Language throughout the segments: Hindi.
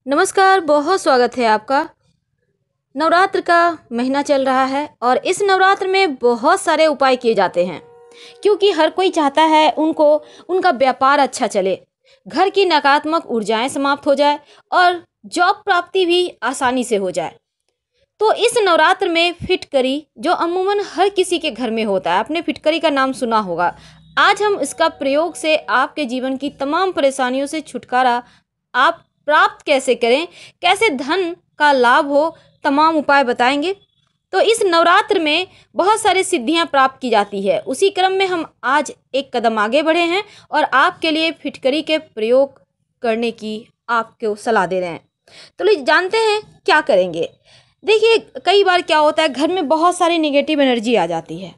नमस्कार, बहुत स्वागत है आपका। नवरात्र का महीना चल रहा है और इस नवरात्र में बहुत सारे उपाय किए जाते हैं क्योंकि हर कोई चाहता है उनका व्यापार अच्छा चले, घर की नकारात्मक ऊर्जाएं समाप्त हो जाए और जॉब प्राप्ति भी आसानी से हो जाए। तो इस नवरात्र में फिटकरी जो अमूमन हर किसी के घर में होता है, आपने फिटकरी का नाम सुना होगा। आज हम इसका प्रयोग से आपके जीवन की तमाम परेशानियों से छुटकारा आप प्राप्त कैसे करें, कैसे धन का लाभ हो, तमाम उपाय बताएंगे। तो इस नवरात्र में बहुत सारी सिद्धियां प्राप्त की जाती है। उसी क्रम में हम आज एक कदम आगे बढ़े हैं और आपके लिए फिटकरी के प्रयोग करने की आपको सलाह दे रहे हैं। तो लीजिए जानते हैं क्या करेंगे। देखिए, कई बार क्या होता है, घर में बहुत सारी नेगेटिव एनर्जी आ जाती है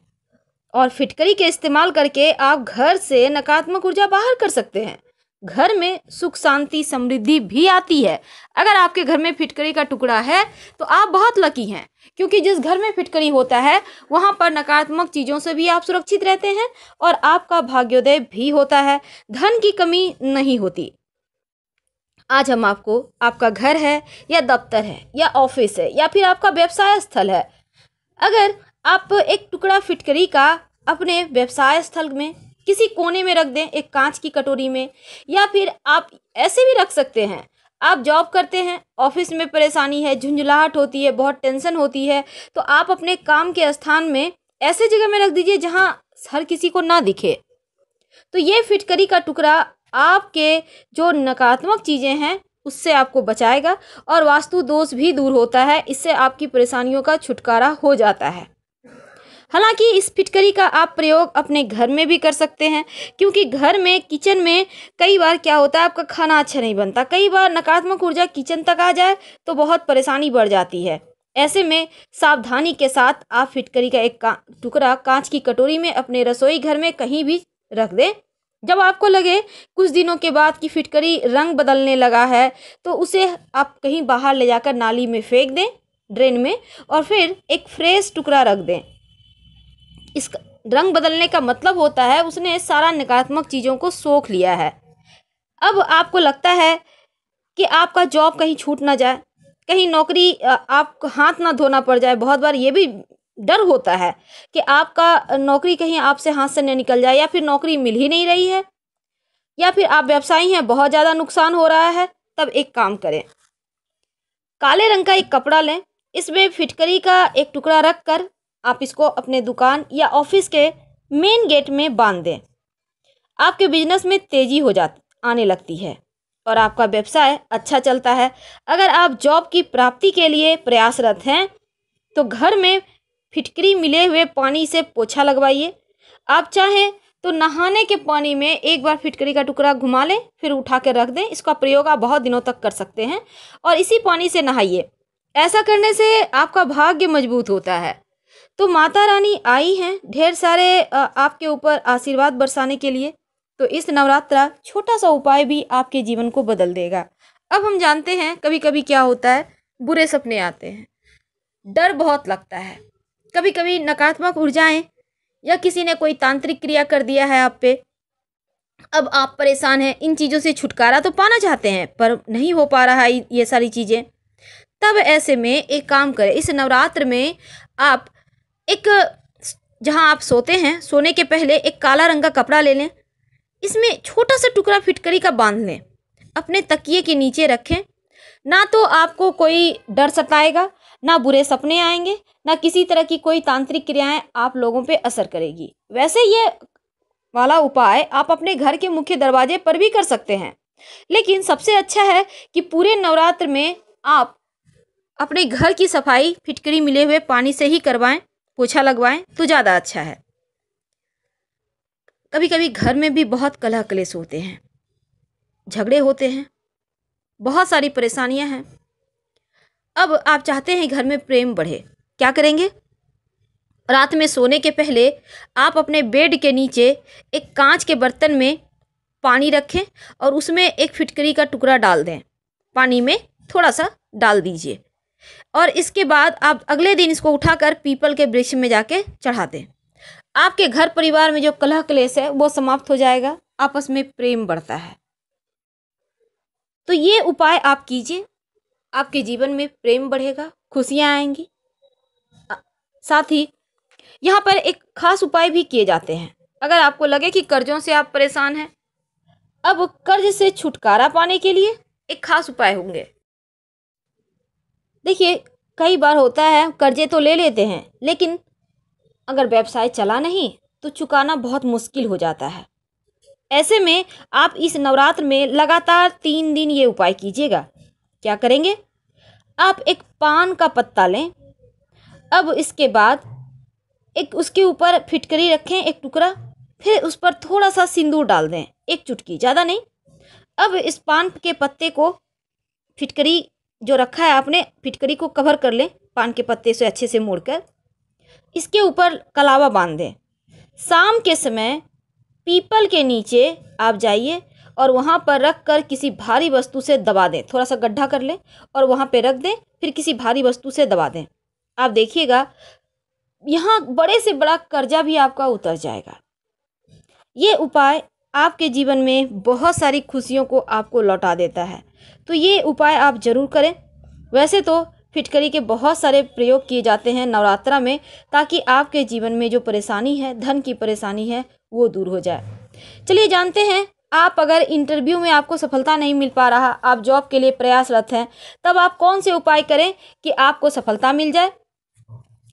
और फिटकरी के इस्तेमाल करके आप घर से नकारात्मक ऊर्जा बाहर कर सकते हैं। घर में सुख शांति समृद्धि भी आती है। अगर आपके घर में फिटकरी का टुकड़ा है तो आप बहुत लकी हैं, क्योंकि जिस घर में फिटकरी होता है वहां पर नकारात्मक चीज़ों से भी आप सुरक्षित रहते हैं और आपका भाग्योदय भी होता है, धन की कमी नहीं होती। आज हम आपको, आपका घर है या दफ्तर है या ऑफिस है या फिर आपका व्यवसाय स्थल है, अगर आप एक टुकड़ा फिटकरी का अपने व्यवसाय स्थल में किसी कोने में रख दें, एक कांच की कटोरी में, या फिर आप ऐसे भी रख सकते हैं। आप जॉब करते हैं, ऑफिस में परेशानी है, झुंझलाहट होती है, बहुत टेंशन होती है, तो आप अपने काम के स्थान में ऐसे जगह में रख दीजिए जहां हर किसी को ना दिखे। तो ये फिटकरी का टुकड़ा आपके जो नकारात्मक चीज़ें हैं उससे आपको बचाएगा और वास्तु दोष भी दूर होता है। इससे आपकी परेशानियों का छुटकारा हो जाता है। हालांकि इस फिटकरी का आप प्रयोग अपने घर में भी कर सकते हैं, क्योंकि घर में, किचन में कई बार क्या होता है, आपका खाना अच्छा नहीं बनता। कई बार नकारात्मक ऊर्जा किचन तक आ जाए तो बहुत परेशानी बढ़ जाती है। ऐसे में सावधानी के साथ आप फिटकरी का एक टुकड़ा कांच की कटोरी में अपने रसोई घर में कहीं भी रख दें। जब आपको लगे कुछ दिनों के बाद कि फिटकरी रंग बदलने लगा है तो उसे आप कहीं बाहर ले जाकर नाली में फेंक दें, ड्रेन में, और फिर एक फ्रेश टुकड़ा रख दें। इस रंग बदलने का मतलब होता है उसने सारा नकारात्मक चीज़ों को सोख लिया है। अब आपको लगता है कि आपका जॉब कहीं छूट ना जाए, कहीं नौकरी आपको हाथ ना धोना पड़ जाए। बहुत बार ये भी डर होता है कि आपका नौकरी कहीं आपसे हाथ से न निकल जाए, या फिर नौकरी मिल ही नहीं रही है, या फिर आप व्यवसायी हैं, बहुत ज़्यादा नुकसान हो रहा है। तब एक काम करें, काले रंग का एक कपड़ा लें, इसमें फिटकरी का एक टुकड़ा रख कर आप इसको अपने दुकान या ऑफिस के मेन गेट में बांध दें। आपके बिजनेस में तेजी आने लगती है और आपका व्यवसाय अच्छा चलता है। अगर आप जॉब की प्राप्ति के लिए प्रयासरत हैं तो घर में फिटकरी मिले हुए पानी से पोछा लगवाइए। आप चाहें तो नहाने के पानी में एक बार फिटकरी का टुकड़ा घुमा लें, फिर उठा कर रख दें। इसका प्रयोग आप बहुत दिनों तक कर सकते हैं और इसी पानी से नहाइए। ऐसा करने से आपका भाग्य मजबूत होता है। तो माता रानी आई हैं ढेर सारे आपके ऊपर आशीर्वाद बरसाने के लिए। तो इस नवरात्रा छोटा सा उपाय भी आपके जीवन को बदल देगा। अब हम जानते हैं कभी कभी क्या होता है, बुरे सपने आते हैं, डर बहुत लगता है, कभी कभी नकारात्मक ऊर्जाएं या किसी ने कोई तांत्रिक क्रिया कर दिया है आप पे। अब आप परेशान हैं, इन चीज़ों से छुटकारा तो पाना चाहते हैं पर नहीं हो पा रहा है ये सारी चीज़ें। तब ऐसे में एक काम करें, इस नवरात्र में आप एक, जहां आप सोते हैं, सोने के पहले एक काला रंग का कपड़ा ले लें, इसमें छोटा सा टुकड़ा फिटकरी का बांध लें, अपने तकिए के नीचे रखें। ना तो आपको कोई डर सताएगा, ना बुरे सपने आएंगे, ना किसी तरह की कोई तांत्रिक क्रियाएं आप लोगों पे असर करेगी। वैसे ये वाला उपाय आप अपने घर के मुख्य दरवाजे पर भी कर सकते हैं, लेकिन सबसे अच्छा है कि पूरे नवरात्र में आप अपने घर की सफाई फिटकरी मिले हुए पानी से ही करवाएं, पोछा लगवाएं तो ज़्यादा अच्छा है। कभी कभी घर में भी बहुत कलह क्लेश होते हैं, झगड़े होते हैं, बहुत सारी परेशानियां हैं। अब आप चाहते हैं घर में प्रेम बढ़े, क्या करेंगे? रात में सोने के पहले आप अपने बेड के नीचे एक कांच के बर्तन में पानी रखें और उसमें एक फिटकरी का टुकड़ा डाल दें, पानी में थोड़ा सा डाल दीजिए, और इसके बाद आप अगले दिन इसको उठाकर पीपल के वृक्ष में जाके चढ़ा दें। आपके घर परिवार में जो कलह क्लेश है वो समाप्त हो जाएगा, आपस में प्रेम बढ़ता है। तो ये उपाय आप कीजिए आपके जीवन में प्रेम बढ़ेगा, खुशियाँ आएंगी। साथ ही यहाँ पर एक खास उपाय भी किए जाते हैं। अगर आपको लगे कि कर्जों से आप परेशान हैं, अब कर्ज से छुटकारा पाने के लिए एक खास उपाय होंगे। देखिए, कई बार होता है कर्जे तो ले लेते हैं, लेकिन अगर व्यवसाय चला नहीं तो चुकाना बहुत मुश्किल हो जाता है। ऐसे में आप इस नवरात्र में लगातार 3 दिन ये उपाय कीजिएगा। क्या करेंगे? आप एक पान का पत्ता लें। अब इसके बाद एक उसके ऊपर फिटकरी रखें, एक टुकड़ा, फिर उस पर थोड़ा सा सिंदूर डाल दें, एक चुटकी, ज़्यादा नहीं। अब इस पान के पत्ते को, फिटकरी जो रखा है आपने, फिटकरी को कवर कर लें पान के पत्ते से अच्छे से मोड़कर। इसके ऊपर कलावा बांध दें। शाम के समय पीपल के नीचे आप जाइए और वहाँ पर रख कर किसी भारी वस्तु से दबा दें। थोड़ा सा गड्ढा कर लें और वहाँ पे रख दें, फिर किसी भारी वस्तु से दबा दें। आप देखिएगा यहाँ बड़े से बड़ा कर्जा भी आपका उतर जाएगा। ये उपाय आपके जीवन में बहुत सारी खुशियों को आपको लौटा देता है, तो ये उपाय आप ज़रूर करें। वैसे तो फिटकरी के बहुत सारे प्रयोग किए जाते हैं नवरात्रा में, ताकि आपके जीवन में जो परेशानी है, धन की परेशानी है, वो दूर हो जाए। चलिए जानते हैं, आप अगर इंटरव्यू में आपको सफलता नहीं मिल पा रहा, आप जॉब के लिए प्रयासरत हैं, तब आप कौन से उपाय करें कि आपको सफलता मिल जाए।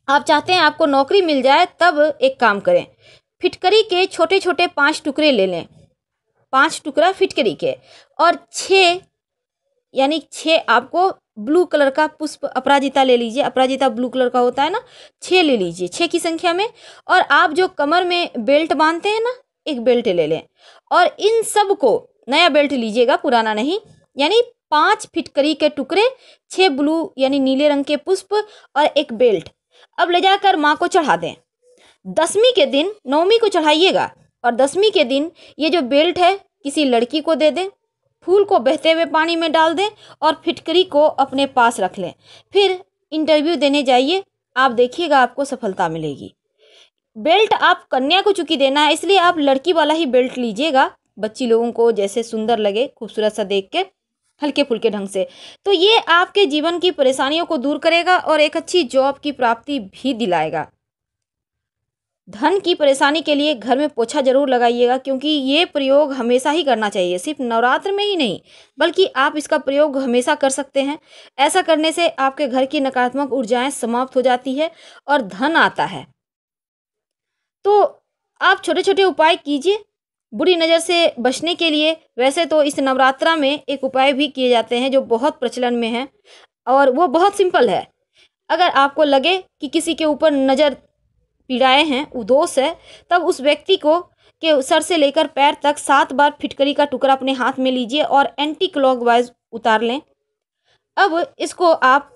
आप चाहते हैं आपको नौकरी मिल जाए, तब एक काम करें, फिटकरी के छोटे छोटे 5 टुकड़े ले लें, 5 टुकड़ा फिटकरी के, और 6 आपको ब्लू कलर का पुष्प अपराजिता ले लीजिए। अपराजिता ब्लू कलर का होता है ना, 6 ले लीजिए, 6 की संख्या में। और आप जो कमर में बेल्ट बांधते हैं ना, एक बेल्ट ले लें, और इन सब को, नया बेल्ट लीजिएगा, पुराना नहीं, यानी 5 फिटकरी के टुकड़े, 6 ब्लू यानी नीले रंग के पुष्प और एक बेल्ट, अब ले जाकर माँ को चढ़ा दें। 10वीं के दिन, 9वीं को चढ़ाइएगा, और 10वीं के दिन ये जो बेल्ट है किसी लड़की को दे दें, फूल को बहते हुए पानी में डाल दें और फिटकरी को अपने पास रख लें। फिर इंटरव्यू देने जाइए, आप देखिएगा आपको सफलता मिलेगी। बेल्ट आप कन्या को चूंकि देना है, इसलिए आप लड़की वाला ही बेल्ट लीजिएगा, बच्ची लोगों को जैसे सुंदर लगे, खूबसूरत सा देख के, हल्के फुल्के ढंग से। तो ये आपके जीवन की परेशानियों को दूर करेगा और एक अच्छी जॉब की प्राप्ति भी दिलाएगा। धन की परेशानी के लिए घर में पोछा जरूर लगाइएगा, क्योंकि ये प्रयोग हमेशा ही करना चाहिए, सिर्फ नवरात्र में ही नहीं, बल्कि आप इसका प्रयोग हमेशा कर सकते हैं। ऐसा करने से आपके घर की नकारात्मक ऊर्जाएं समाप्त हो जाती है और धन आता है। तो आप छोटे छोटे उपाय कीजिए बुरी नज़र से बचने के लिए। वैसे तो इस नवरात्रा में एक उपाय भी किए जाते हैं जो बहुत प्रचलन में है, और वो बहुत सिंपल है। अगर आपको लगे कि किसी के ऊपर नज़र पीड़ाएं हैं, उदोष है, तब उस व्यक्ति को के सर से लेकर पैर तक 7 बार फिटकरी का टुकड़ा अपने हाथ में लीजिए और एंटी क्लॉकवाइज उतार लें। अब इसको आप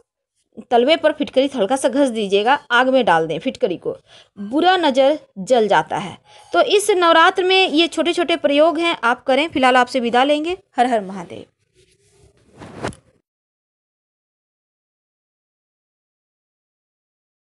तलवे पर फिटकरी हल्का सा घस दीजिएगा, आग में डाल दें फिटकरी को, बुरा नज़र जल जाता है। तो इस नवरात्र में ये छोटे छोटे प्रयोग हैं, आप करें। फिलहाल आपसे विदा लेंगे। हर हर महादेव।